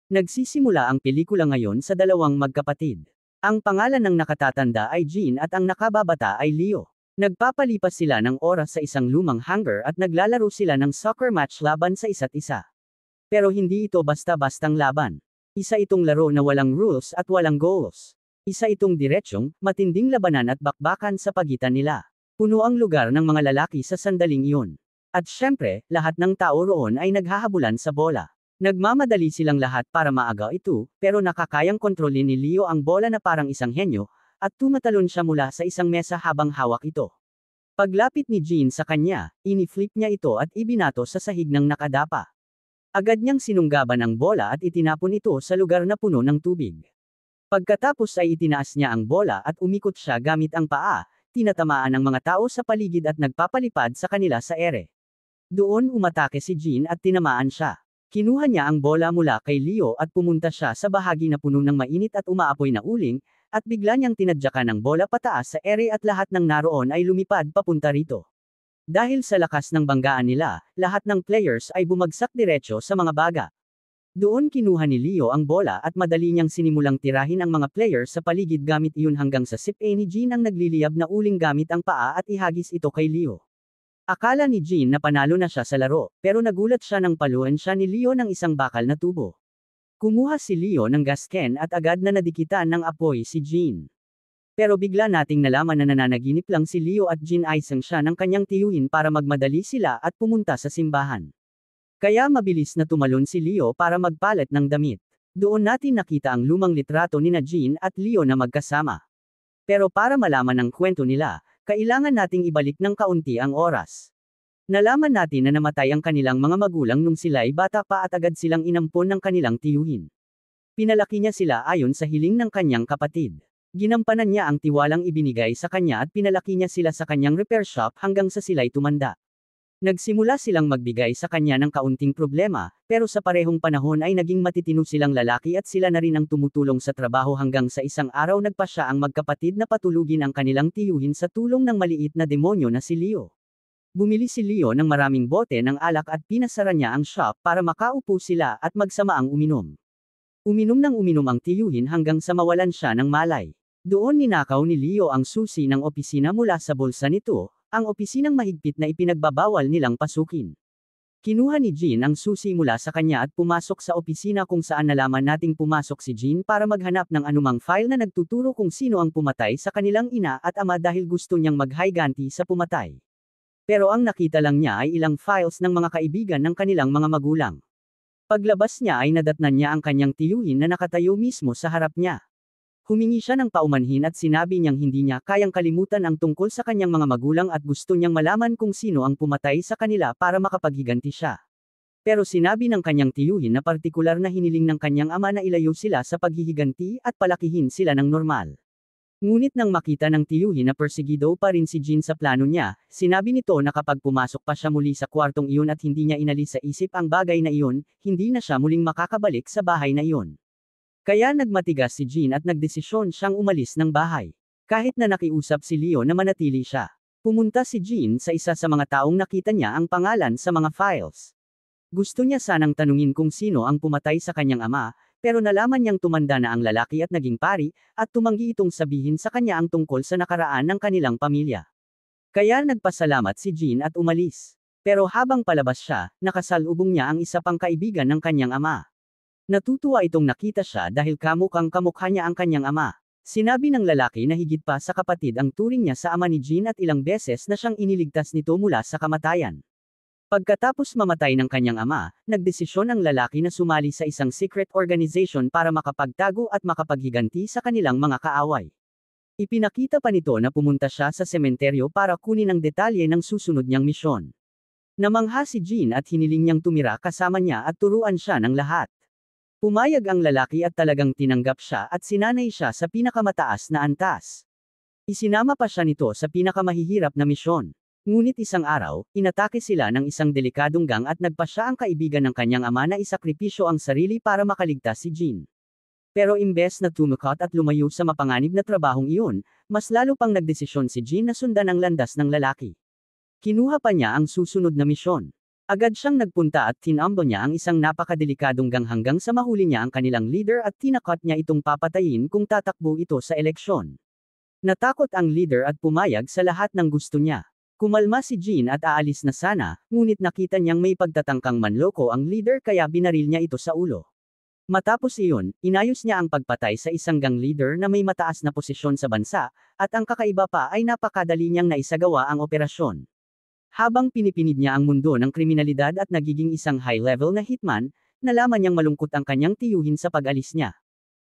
Nagsisimula ang pelikula ngayon sa dalawang magkapatid. Ang pangalan ng nakatatanda ay Jean at ang nakababata ay Leo. Nagpapalipas sila ng oras sa isang lumang hangar at naglalaro sila ng soccer match laban sa isa't isa. Pero hindi ito basta-bastang laban. Isa itong laro na walang rules at walang goals. Isa itong diretsyong, matinding labanan at bakbakan sa pagitan nila. Puno ang lugar ng mga lalaki sa sandaling iyon. At syempre, lahat ng tao roon ay naghahabulan sa bola. Nagmamadali silang lahat para maaga ito, pero nakakayang kontrolin ni Leo ang bola na parang isang henyo, at tumatalon siya mula sa isang mesa habang hawak ito. Paglapit ni Jean sa kanya, ini-flip niya ito at ibinato sa sahig ng nakadapa. Agad niyang sinunggaban ang bola at itinapon ito sa lugar na puno ng tubig. Pagkatapos ay itinaas niya ang bola at umikot siya gamit ang paa, tinatamaan ang mga tao sa paligid at nagpapalipad sa kanila sa ere. Doon umatake si Jean at tinamaan siya. Kinuha niya ang bola mula kay Leo at pumunta siya sa bahagi na puno ng mainit at umaapoy na uling, at bigla niyang tinadyakan ang bola pataas sa ere at lahat ng naroon ay lumipad papunta rito. Dahil sa lakas ng banggaan nila, lahat ng players ay bumagsak diretso sa mga baga. Doon kinuha ni Leo ang bola at madali niyang sinimulang tirahin ang mga players sa paligid gamit iyon hanggang sa sip-a ni Jean ang nagliliyab na uling gamit ang paa at ihagis ito kay Leo. Akala ni Jean na panalo na siya sa laro, pero nagulat siya nang paluan siya ni Leo ng isang bakal na tubo. Kumuha si Leo ng gas can at agad na nadikitan ng apoy si Jean. Pero bigla nating nalaman na nananaginip lang si Leo at ginayang siya ng kanyang tiyuhin para magmadali sila at pumunta sa simbahan. Kaya mabilis na tumalon si Leo para magpalit ng damit. Doon natin nakita ang lumang litrato ni Jean at Leo na magkasama. Pero para malaman ang kwento nila, kailangan nating ibalik ng kaunti ang oras. Nalaman natin na namatay ang kanilang mga magulang nung sila'y bata pa at agad silang inampon ng kanilang tiyuhin. Pinalaki niya sila ayon sa hiling ng kanyang kapatid. Ginampanan niya ang tiwalang ibinigay sa kanya at pinalaki niya sila sa kanyang repair shop hanggang sa sila'y tumanda. Nagsimula silang magbigay sa kanya ng kaunting problema, pero sa parehong panahon ay naging matitino silang lalaki at sila na rin ang tumutulong sa trabaho hanggang sa isang araw nagpa siya ang magkapatid na patulugin ang kanilang tiyuhin sa tulong ng maliit na demonyo na si Leo. Bumili si Leo ng maraming bote ng alak at pinasara niya ang shop para makaupo sila at magsamaang uminom. Uminom ng uminom ang tiyuhin hanggang sa mawalan siya ng malay. Doon ninakaw ni Leo ang susi ng opisina mula sa bulsa nito, ang opisinang mahigpit na ipinagbabawal nilang pasukin. Kinuha ni Jean ang susi mula sa kanya at pumasok sa opisina kung saan nalaman nating pumasok si Jean para maghanap ng anumang file na nagtuturo kung sino ang pumatay sa kanilang ina at ama dahil gusto niyang maghiganti sa pumatay. Pero ang nakita lang niya ay ilang files ng mga kaibigan ng kanilang mga magulang. Paglabas niya ay nadatnan niya ang kanyang tiyuhin na nakatayo mismo sa harap niya. Humingi siya ng paumanhin at sinabi niyang hindi niya kayang kalimutan ang tungkol sa kanyang mga magulang at gusto niyang malaman kung sino ang pumatay sa kanila para makapaghiganti siya. Pero sinabi ng kanyang tiyuhin na partikular na hiniling ng kanyang ama na ilayo sila sa paghihiganti at palakihin sila ng normal. Ngunit nang makita ng tiyuhin na persegido pa rin si Jean sa plano niya, sinabi nito na kapag pumasok pa siya muli sa kwartong iyon at hindi niya inalis sa isip ang bagay na iyon, hindi na siya muling makakabalik sa bahay na iyon. Kaya nagmatigas si Jean at nagdesisyon siyang umalis ng bahay. Kahit na nakiusap si Leo na manatili siya. Pumunta si Jean sa isa sa mga taong nakita niya ang pangalan sa mga files. Gusto niya sanang tanungin kung sino ang pumatay sa kanyang ama, pero nalaman niyang tumanda na ang lalaki at naging pari, at tumanggi itong sabihin sa kanya ang tungkol sa nakaraan ng kanilang pamilya. Kaya nagpasalamat si Jean at umalis. Pero habang palabas siya, nakasalubong niya ang isa pang kaibigan ng kanyang ama. Natutuwa itong nakita siya dahil kamukhang kamukha niya ang kanyang ama. Sinabi ng lalaki na higit pa sa kapatid ang turing niya sa ama ni Jean at ilang beses na siyang iniligtas nito mula sa kamatayan. Pagkatapos mamatay ng kanyang ama, nagdesisyon ang lalaki na sumali sa isang secret organization para makapagtago at makapaghiganti sa kanilang mga kaaway. Ipinakita pa nito na pumunta siya sa sementeryo para kunin ang detalye ng susunod niyang misyon. Namangha si Jean at hiniling niyang tumira kasama niya at turuan siya ng lahat. Pumayag ang lalaki at talagang tinanggap siya at sinanay siya sa pinakamataas na antas. Isinama pa siya nito sa pinakamahihirap na misyon. Ngunit isang araw, inatake sila ng isang delikadong gang at nagpa siya ang kaibigan ng kanyang ama na isakripisyo ang sarili para makaligtas si Jean. Pero imbes na tumukot at lumayo sa mapanganib na trabahong iyon, mas lalo pang nagdesisyon si Jean na sundan ang landas ng lalaki. Kinuha pa niya ang susunod na misyon. Agad siyang nagpunta at tinambo niya ang isang napakadelikadong gang hanggang sa mahuli niya ang kanilang leader at tinakot niya itong papatayin kung tatakbo ito sa eleksyon. Natakot ang leader at pumayag sa lahat ng gusto niya. Kumalma si Jean at aalis na sana, ngunit nakita niyang may pagtatangkang manloko ang leader kaya binaril niya ito sa ulo. Matapos iyon, inayos niya ang pagpatay sa isang gang leader na may mataas na posisyon sa bansa, at ang kakaiba pa ay napakadali niyang naisagawa ang operasyon. Habang pinipinid niya ang mundo ng kriminalidad at nagiging isang high-level na hitman, nalaman niyang malungkot ang kanyang tiyuhin sa pag-alis niya.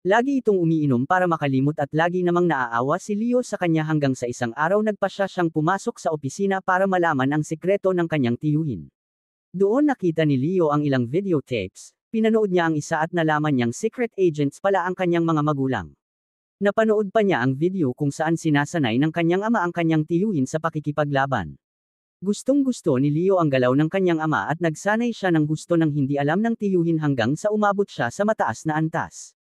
Lagi itong umiinom para makalimot at lagi namang naaawa si Leo sa kanya hanggang sa isang araw nagpasya siyang pumasok sa opisina para malaman ang sikreto ng kanyang tiyuhin. Doon nakita ni Leo ang ilang videotapes, pinanood niya ang isa at nalaman niyang secret agents pala ang kanyang mga magulang. Napanood pa niya ang video kung saan sinasanay ng kanyang ama ang kanyang tiyuhin sa pakikipaglaban. Gustong-gusto ni Leo ang galaw ng kanyang ama at nagsanay siya ng gusto ng hindi alam ng tiyuhin hanggang sa umabot siya sa mataas na antas.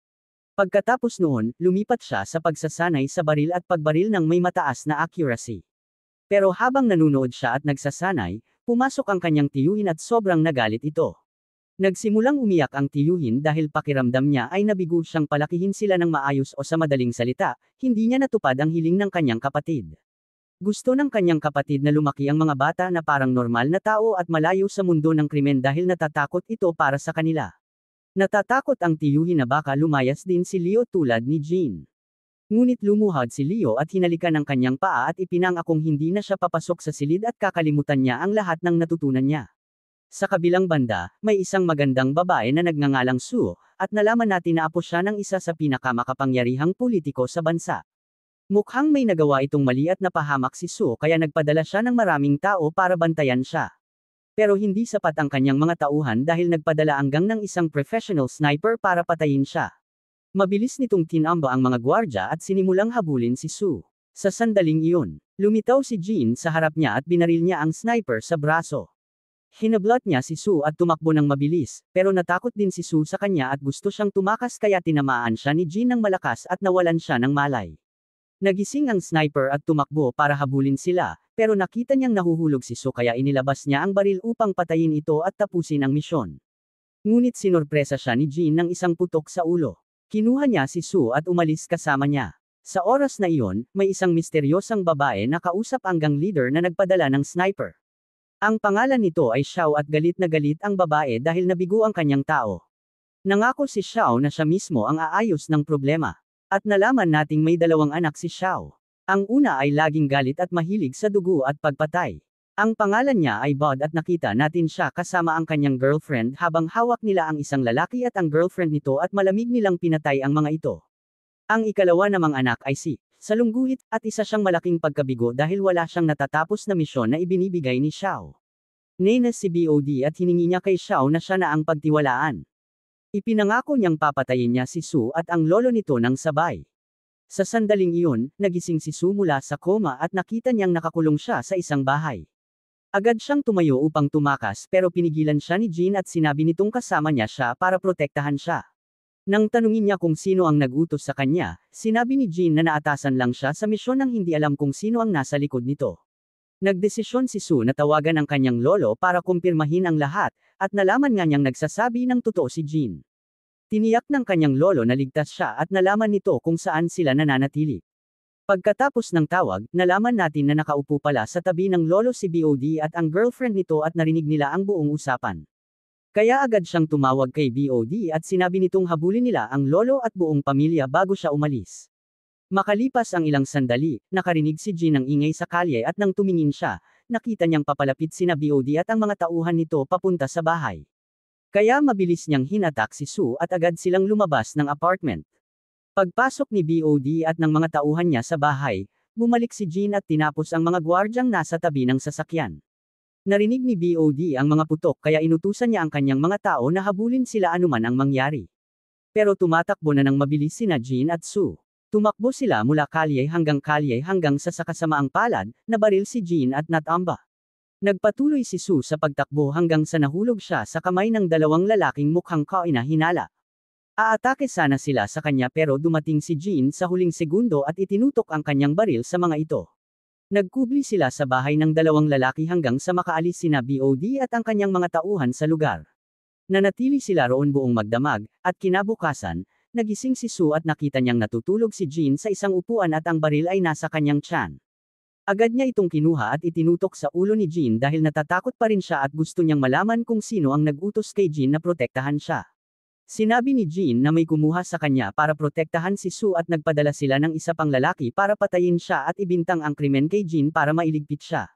Pagkatapos noon, lumipat siya sa pagsasanay sa baril at pagbaril ng may mataas na accuracy. Pero habang nanunood siya at nagsasanay, pumasok ang kanyang tiyuhin at sobrang nagalit ito. Nagsimulang umiyak ang tiyuhin dahil pakiramdam niya ay nabigo siyang palakihin sila ng maayos o sa madaling salita, hindi niya natupad ang hiling ng kanyang kapatid. Gusto ng kanyang kapatid na lumaki ang mga bata na parang normal na tao at malayo sa mundo ng krimen dahil natatakot ito para sa kanila. Natatakot ang tiyuhin na baka lumayas din si Leo tulad ni Jean. Ngunit lumuhad si Leo at hinalikan ang kanyang paa at ipinangakong hindi na siya papasok sa silid at kakalimutan niya ang lahat ng natutunan niya. Sa kabilang banda, may isang magandang babae na nagngangalang Sue, at nalaman natin na apo siya ng isa sa pinakamakapangyarihang politiko sa bansa. Mukhang may nagawa itong mali at napahamak si Sue kaya nagpadala siya ng maraming tao para bantayan siya. Pero hindi sapat ang kanyang mga tauhan dahil nagpadala hanggang ng isang professional sniper para patayin siya. Mabilis nitong tinamba ang mga gwardya at sinimulang habulin si Sue. Sa sandaling iyon, lumitaw si Jean sa harap niya at binaril niya ang sniper sa braso. Hinablat niya si Sue at tumakbo ng mabilis, pero natakot din si Sue sa kanya at gusto siyang tumakas kaya tinamaan siya ni Jean ng malakas at nawalan siya ng malay. Nagising ang sniper at tumakbo para habulin sila, pero nakita niyang nahuhulog si Sue kaya inilabas niya ang baril upang patayin ito at tapusin ang misyon. Ngunit sinorpresa siya ni Jean ng isang putok sa ulo. Kinuha niya si Sue at umalis kasama niya. Sa oras na iyon, may isang misteryosang babae na kausap ang gang leader na nagpadala ng sniper. Ang pangalan nito ay Xiao at galit na galit ang babae dahil nabigo ang kanyang tao. Nangako si Xiao na siya mismo ang aayos ng problema. At nalaman nating may dalawang anak si Xiao. Ang una ay laging galit at mahilig sa dugo at pagpatay. Ang pangalan niya ay Bod at nakita natin siya kasama ang kanyang girlfriend habang hawak nila ang isang lalaki at ang girlfriend nito at malamig nilang pinatay ang mga ito. Ang ikalawa namang anak ay si Salungguhit at isa siyang malaking pagkabigo dahil wala siyang natatapos na misyon na ibinibigay ni Xiao. Nainis si BOD at hiningi niya kay Xiao na siya na ang pagtiwalaan. Ipinangako niyang papatayin niya si Sue at ang lolo nito ng sabay. Sa sandaling iyon, nagising si Sue mula sa koma at nakita niyang nakakulong siya sa isang bahay. Agad siyang tumayo upang tumakas pero pinigilan siya ni Jean at sinabi nitong kasama niya siya para protektahan siya. Nang tanungin niya kung sino ang nag-utos sa kanya, sinabi ni Jean na naatasan lang siya sa misyon nang hindi alam kung sino ang nasa likod nito. Nagdesisyon si Sue na tawagan ang kanyang lolo para kumpirmahin ang lahat, at nalaman nga niyang nagsasabi ng totoo si Jean. Tiniyak ng kanyang lolo na ligtas siya at nalaman nito kung saan sila nananatili. Pagkatapos ng tawag, nalaman natin na nakaupo pala sa tabi ng lolo si BOD at ang girlfriend nito at narinig nila ang buong usapan. Kaya agad siyang tumawag kay BOD at sinabi nitong habulin nila ang lolo at buong pamilya bago siya umalis. Makalipas ang ilang sandali, nakarinig si Jean ng ingay sa kalye at nang tumingin siya, nakita niyang papalapit sina BOD at ang mga tauhan nito papunta sa bahay. Kaya mabilis niyang hinatak si Sue at agad silang lumabas ng apartment. Pagpasok ni BOD at ng mga tauhan niya sa bahay, bumalik si Jean at tinapos ang mga gwardyang nasa tabi ng sasakyan. Narinig ni BOD ang mga putok kaya inutusan niya ang kanyang mga tao na habulin sila anuman ang mangyari. Pero tumatakbo na ng mabilis sina Jean at Sue. Tumakbo sila mula kalye hanggang sa kasamaang palad, nabaril si Jean at natamba. Nagpatuloy si Sue sa pagtakbo hanggang sa nahulog siya sa kamay ng dalawang lalaking mukhang kainahinala. Aatake sana sila sa kanya pero dumating si Jean sa huling segundo at itinutok ang kanyang baril sa mga ito. Nagkubli sila sa bahay ng dalawang lalaki hanggang sa makaalis sina BOD at ang kanyang mga tauhan sa lugar. Nanatili sila roon buong magdamag, at kinabukasan, nagising si Sue at nakita niyang natutulog si Jean sa isang upuan at ang baril ay nasa kanyang tiyan. Agad niya itong kinuha at itinutok sa ulo ni Jean dahil natatakot pa rin siya at gusto niyang malaman kung sino ang nag-utos kay Jean na protektahan siya. Sinabi ni Jean na may kumuha sa kanya para protektahan si Sue at nagpadala sila ng isa pang lalaki para patayin siya at ibintang ang krimen kay Jean para mailigpit siya.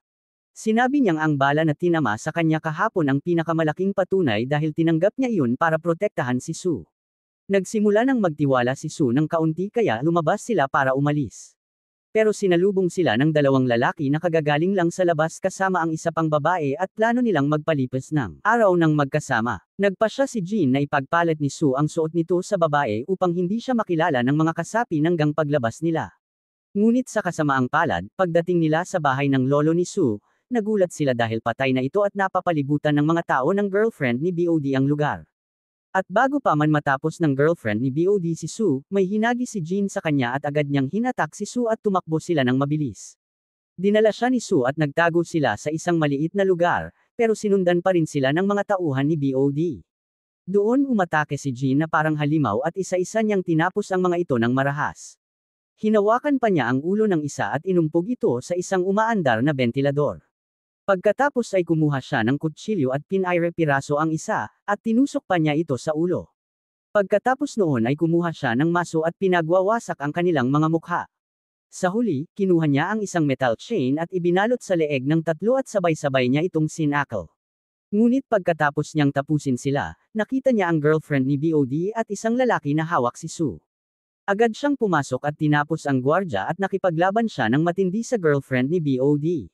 Sinabi niyang ang bala na tinama sa kanya kahapon ang pinakamalaking patunay dahil tinanggap niya iyon para protektahan si Sue. Nagsimula ng magtiwala si Sue ng kaunti kaya lumabas sila para umalis. Pero sinalubong sila ng dalawang lalaki na kagagaling lang sa labas kasama ang isa pang babae at plano nilang magpalipas ng araw ng magkasama. Nagpasya si Jean na ipagpalit ni Sue ang suot nito sa babae upang hindi siya makilala ng mga kasapi hanggang paglabas nila. Ngunit sa kasamaang palad, pagdating nila sa bahay ng lolo ni Sue, nagulat sila dahil patay na ito at napapalibutan ng mga tao ng girlfriend ni BOD ang lugar. At bago pa man matapos ng girlfriend ni BOD si Sue, may hinagi si Jean sa kanya at agad niyang hinatak si Sue at tumakbo sila ng mabilis. Dinala siya ni Sue at nagtago sila sa isang maliit na lugar, pero sinundan pa rin sila ng mga tauhan ni BOD. Doon umatake si Jean na parang halimaw at isa-isa niyang tinapos ang mga ito ng marahas. Hinawakan pa niya ang ulo ng isa at inumpog ito sa isang umaandar na bentilador. Pagkatapos ay kumuha siya ng kutsilyo at pinaire-piraso ang isa, at tinusok pa niya ito sa ulo. Pagkatapos noon ay kumuha siya ng maso at pinagwawasak ang kanilang mga mukha. Sa huli, kinuha niya ang isang metal chain at ibinalot sa leeg ng tatlo at sabay-sabay niya itong sinakal. Ngunit pagkatapos niyang tapusin sila, nakita niya ang girlfriend ni BOD at isang lalaki na hawak si Sue. Agad siyang pumasok at tinapos ang gwardya at nakipaglaban siya ng matindi sa girlfriend ni BOD.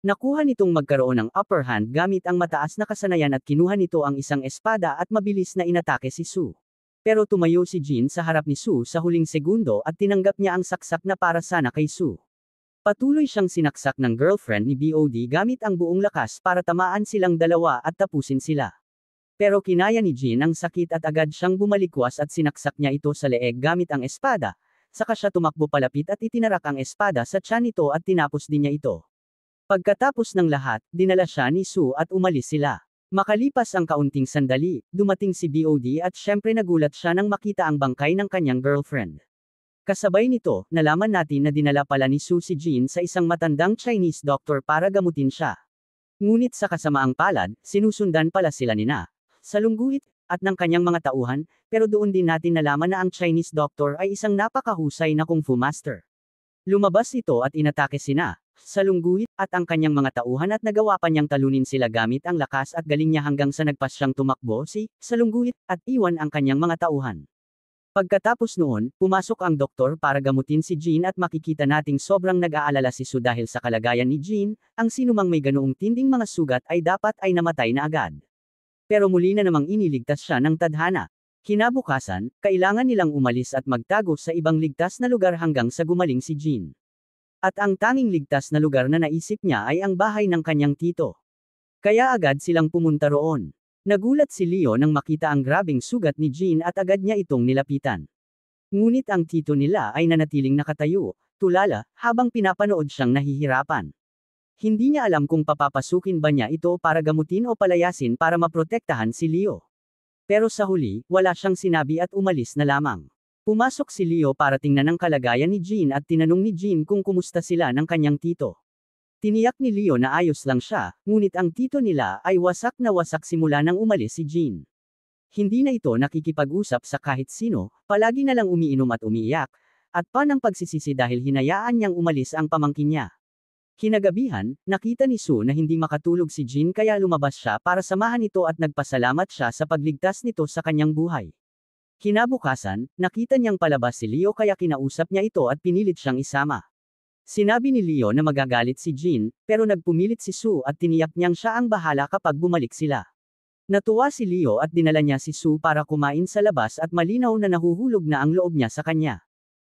Nakuha nitong magkaroon ng upper hand gamit ang mataas na kasanayan at kinuha nito ang isang espada at mabilis na inatake si Sue. Pero tumayo si Jean sa harap ni Sue sa huling segundo at tinanggap niya ang saksak na para sana kay Sue. Patuloy siyang sinaksak ng girlfriend ni BOD gamit ang buong lakas para tamaan silang dalawa at tapusin sila. Pero kinaya ni Jean ang sakit at agad siyang bumalikwas at sinaksak niya ito sa leeg gamit ang espada, saka siya tumakbo palapit at itinarak ang espada sa tiyan nito at tinapos din niya ito. Pagkatapos ng lahat, dinala siya ni Sue at umalis sila. Makalipas ang kaunting sandali, dumating si BOD at syempre nagulat siya nang makita ang bangkay ng kanyang girlfriend. Kasabay nito, nalaman natin na dinala pala ni Sue si Jean sa isang matandang Chinese doctor para gamutin siya. Ngunit sa kasamaang palad, sinusundan pala sila ni Na, Salungguhit, at ng kanyang mga tauhan, pero doon din natin nalaman na ang Chinese doctor ay isang napakahusay na kung fu master. Lumabas ito at inatake si Na, Salungguhit, at ang kanyang mga tauhan at nagawa pa niyang talunin sila gamit ang lakas at galing niya hanggang sa nagpas siyang tumakbo si Salungguhit at iwan ang kanyang mga tauhan. Pagkatapos noon, pumasok ang doktor para gamutin si Jean at makikita nating sobrang nag-aalala si Sue dahil sa kalagayan ni Jean, ang sinumang may ganoong tinding mga sugat ay dapat ay namatay na agad. Pero muli na namang iniligtas siya ng tadhana. Kinabukasan, kailangan nilang umalis at magtago sa ibang ligtas na lugar hanggang sa gumaling si Jean. At ang tanging ligtas na lugar na naisip niya ay ang bahay ng kanyang tito. Kaya agad silang pumunta roon. Nagulat si Leo nang makita ang grabing sugat ni Jean at agad niya itong nilapitan. Ngunit ang tito nila ay nanatiling nakatayo, tulala, habang pinapanood siyang nahihirapan. Hindi niya alam kung papapasukin ba niya ito para gamutin o palayasin para maprotektahan si Leo. Pero sa huli, wala siyang sinabi at umalis na lamang. Pumasok si Leo para tingnan ang kalagayan ni Jean at tinanong ni Jean kung kumusta sila ng kanyang tito. Tiniyak ni Leo na ayos lang siya, ngunit ang tito nila ay wasak na wasak simula nang umalis si Jean. Hindi na ito nakikipag-usap sa kahit sino, palagi na lang umiinom at umiiyak, at panang pagsisisi dahil hinayaan niyang umalis ang pamangkin niya. Kinagabihan, nakita ni Sue na hindi makatulog si Jean kaya lumabas siya para samahan ito at nagpasalamat siya sa pagligtas nito sa kanyang buhay. Kinabukasan, nakita niyang palabas si Leo kaya kinausap niya ito at pinilit siyang isama. Sinabi ni Leo na magagalit si Jean, pero nagpumilit si Sue at tiniyak niyang siya ang bahala kapag bumalik sila. Natuwa si Leo at dinala niya si Sue para kumain sa labas at malinaw na nahuhulog na ang loob niya sa kanya.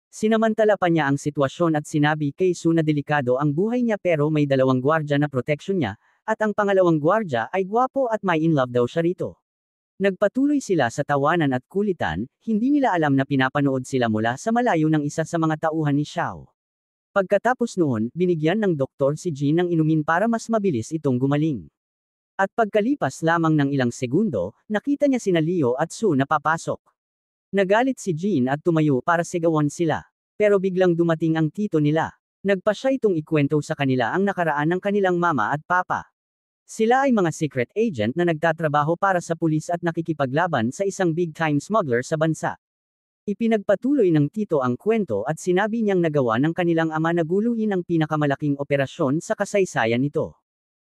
Sinamantala pa niya ang sitwasyon at sinabi kay Sue na delikado ang buhay niya pero may dalawang gwardya na proteksyon niya, at ang pangalawang gwardya ay gwapo at may in love daw siya rito. Nagpatuloy sila sa tawanan at kulitan, hindi nila alam na pinapanood sila mula sa malayo ng isa sa mga tauhan ni Xiao. Pagkatapos noon, binigyan ng doktor si Jean ng inumin para mas mabilis itong gumaling. At pagkalipas lamang ng ilang segundo, nakita niya sina Leo at Sue na papasok. Nagalit si Jean at tumayo para sigawan sila. Pero biglang dumating ang tito nila. Nagpa siya itong ikwento sa kanila ang nakaraan ng kanilang mama at papa. Sila ay mga secret agent na nagtatrabaho para sa pulis at nakikipaglaban sa isang big-time smuggler sa bansa. Ipinagpatuloy ng tito ang kwento at sinabi niyang nagawa ng kanilang ama na guluhin ang pinakamalaking operasyon sa kasaysayan nito.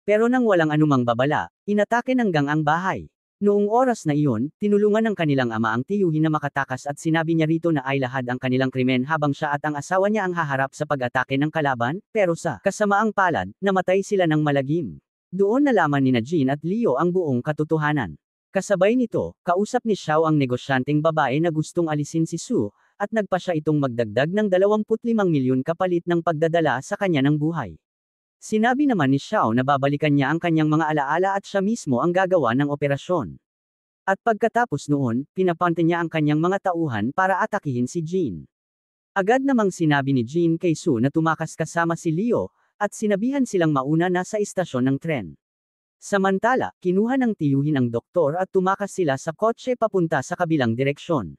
Pero nang walang anumang babala, inatake ng gang ang bahay. Noong oras na iyon, tinulungan ng kanilang ama ang tiyuhin na makatakas at sinabi niya rito na ay lahad ang kanilang krimen habang siya at ang asawa niya ang haharap sa pag-atake ng kalaban, pero sa kasamaang palad, namatay sila ng malagim. Doon nalaman ni Jean at Leo ang buong katotohanan. Kasabay nito, kausap ni Xiao ang negosyanteng babae na gustong alisin si Sue, at nagpa siya itong magdagdag ng 25 milyon kapalit ng pagdadala sa kanya ng buhay. Sinabi naman ni Xiao na babalikan niya ang kanyang mga alaala at siya mismo ang gagawa ng operasyon. At pagkatapos noon, pinapante niya ang kanyang mga tauhan para atakihin si Jean. Agad namang sinabi ni Jean kay Sue na tumakas kasama si Leo, at sinabihan silang mauna na sa istasyon ng tren. Samantala, kinuha ng tiyuhin ang doktor at tumakas sila sa kotse papunta sa kabilang direksyon.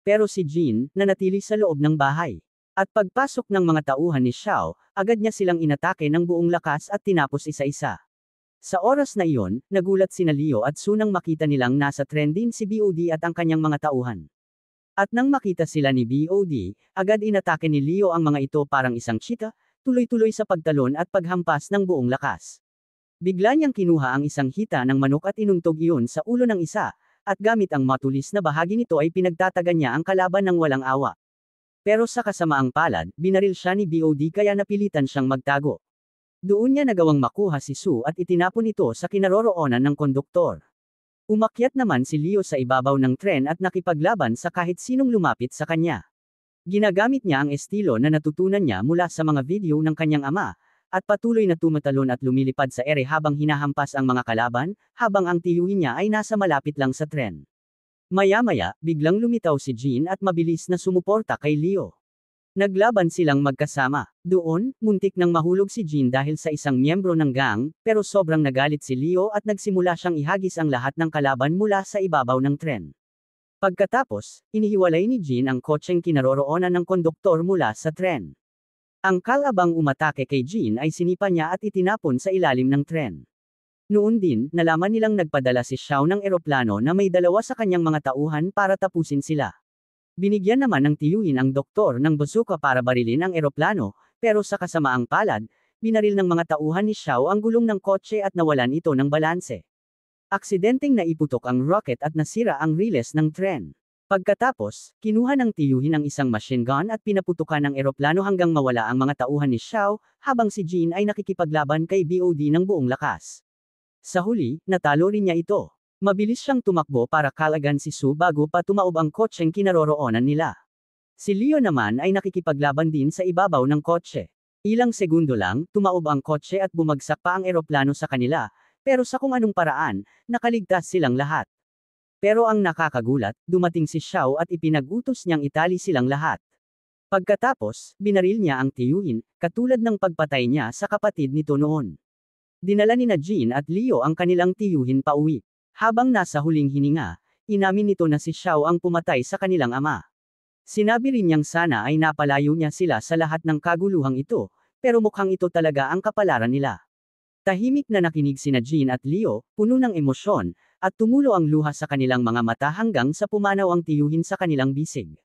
Pero si Jean, nanatili sa loob ng bahay. At pagpasok ng mga tauhan ni Xiao, agad niya silang inatake ng buong lakas at tinapos isa-isa. Sa oras na iyon, nagulat sina Leo at Sue nang makita nilang nasa tren din si BOD at ang kanyang mga tauhan. At nang makita sila ni BOD, agad inatake ni Leo ang mga ito parang isang cheetah, tuloy-tuloy sa pagtalon at paghampas ng buong lakas. Bigla niyang kinuha ang isang hita ng manok at inuntog iyon sa ulo ng isa, at gamit ang matulis na bahagi nito ay pinagtatagan niya ang kalaban ng walang awa. Pero sa kasamaang palad, binaril siya ni BOD kaya napilitan siyang magtago. Doon niya nagawang makuha si Sue at itinapon ito sa kinaroroonan ng konduktor. Umakyat naman si Leo sa ibabaw ng tren at nakipaglaban sa kahit sinong lumapit sa kanya. Ginagamit niya ang estilo na natutunan niya mula sa mga video ng kanyang ama, at patuloy na tumatalon at lumilipad sa ere habang hinahampas ang mga kalaban, habang ang tiyuhin niya ay nasa malapit lang sa tren. Maya-maya, biglang lumitaw si Jean at mabilis na sumuporta kay Leo. Naglaban silang magkasama. Doon, muntik nang mahulog si Jean dahil sa isang miyembro ng gang, pero sobrang nagalit si Leo at nagsimula siyang ihagis ang lahat ng kalaban mula sa ibabaw ng tren. Pagkatapos, inihiwalay ni Jean ang kotseng kinaroroonan ng konduktor mula sa tren. Ang kalabang umatake kay Jean ay sinipa niya at itinapon sa ilalim ng tren. Noon din, nalaman nilang nagpadala si Xiao ng eroplano na may dalawa sa kanyang mga tauhan para tapusin sila. Binigyan naman ng tiyuhin ang doktor ng bazooka para barilin ang eroplano, pero sa kasamaang palad, binaril ng mga tauhan ni Xiao ang gulong ng kotse at nawalan ito ng balanse. Aksidenteng naiputok ang rocket at nasira ang riles ng tren. Pagkatapos, kinuha ng tiyuhin ang isang machine gun at pinaputukan ang eroplano hanggang mawala ang mga tauhan ni Xiao, habang si Jean ay nakikipaglaban kay BOD ng buong lakas. Sa huli, natalo rin niya ito. Mabilis siyang tumakbo para kalagan si Sue bago pa tumaob ang kotseng kinaroroonan nila. Si Leo naman ay nakikipaglaban din sa ibabaw ng kotse. Ilang segundo lang, tumaob ang kotse at bumagsak pa ang eroplano sa kanila, pero sa kung anong paraan, nakaligtas silang lahat. Pero ang nakakagulat, dumating si Xiao at ipinag-utos niyang itali silang lahat. Pagkatapos, binaril niya ang tiyuhin, katulad ng pagpatay niya sa kapatid nito noon. Dinala ni Jean at Leo ang kanilang tiyuhin pauwi. Habang nasa huling hininga, inamin nito na si Xiao ang pumatay sa kanilang ama. Sinabi rin niyang sana ay napalayo niya sila sa lahat ng kaguluhang ito, pero mukhang ito talaga ang kapalaran nila. Tahimik na nakinig sina Jean at Leo, puno ng emosyon, at tumulo ang luha sa kanilang mga mata hanggang sa pumanaw ang tiyuhin sa kanilang bisig.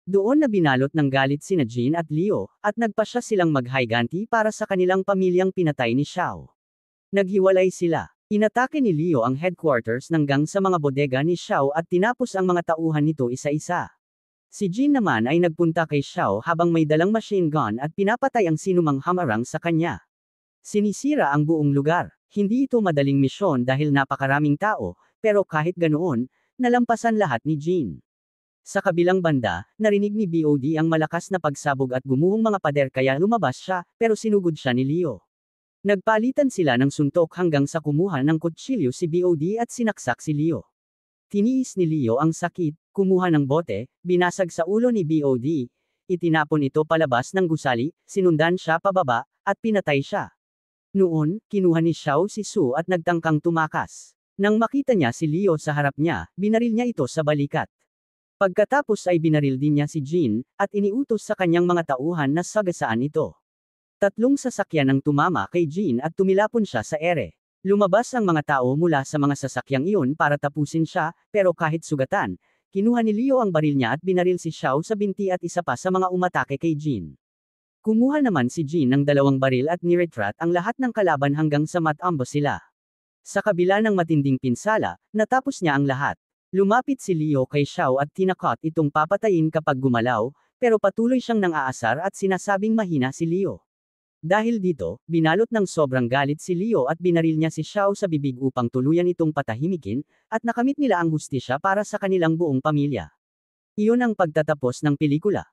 Doon na binalot ng galit sina Jean at Leo, at nagpasya silang maghayganti para sa kanilang pamilyang pinatay ni Xiao. Naghiwalay sila. Inatake ni Leo ang headquarters ng gang sa mga bodega ni Xiao at tinapos ang mga tauhan nito isa-isa. Si Jean naman ay nagpunta kay Xiao habang may dalang machine gun at pinapatay ang sinumang hamarang sa kanya. Sinisira ang buong lugar. Hindi ito madaling misyon dahil napakaraming tao, pero kahit ganoon, nalampasan lahat ni Jean. Sa kabilang banda, narinig ni BOD ang malakas na pagsabog at gumuhong mga pader kaya lumabas siya, pero sinugod siya ni Leo. Nagpalitan sila ng suntok hanggang sa kumuha ng kutsilyo si BOD at sinaksak si Leo. Tiniis ni Leo ang sakit, kumuha ng bote, binasag sa ulo ni BOD, itinapon ito palabas ng gusali, sinundan siya pababa, at pinatay siya. Noon, kinuha ni Xiao si Su at nagtangkang tumakas. Nang makita niya si Leo sa harap niya, binaril niya ito sa balikat. Pagkatapos ay binaril din niya si Jin, at iniutos sa kanyang mga tauhan na sagasaan ito. 3 sasakyan ang tumama kay Jin at tumilapon siya sa ere. Lumabas ang mga tao mula sa mga sasakyang iyon para tapusin siya, pero kahit sugatan, kinuha ni Leo ang baril niya at binaril si Xiao sa binti at isa pa sa mga umatake kay Jin. Kumuha naman si Jin ng 2 baril at niretrat ang lahat ng kalaban hanggang sa matambo sila. Sa kabila ng matinding pinsala, natapos niya ang lahat. Lumapit si Leo kay Xiao at tinakot itong papatayin kapag gumalaw, pero patuloy siyang nang-aasar at sinasabing mahina si Leo. Dahil dito, binalot ng sobrang galit si Leo at binaril niya si Xiao sa bibig upang tuluyan itong patahimikin, at nakamit nila ang hustisya para sa kanilang buong pamilya. Iyon ang pagtatapos ng pelikula.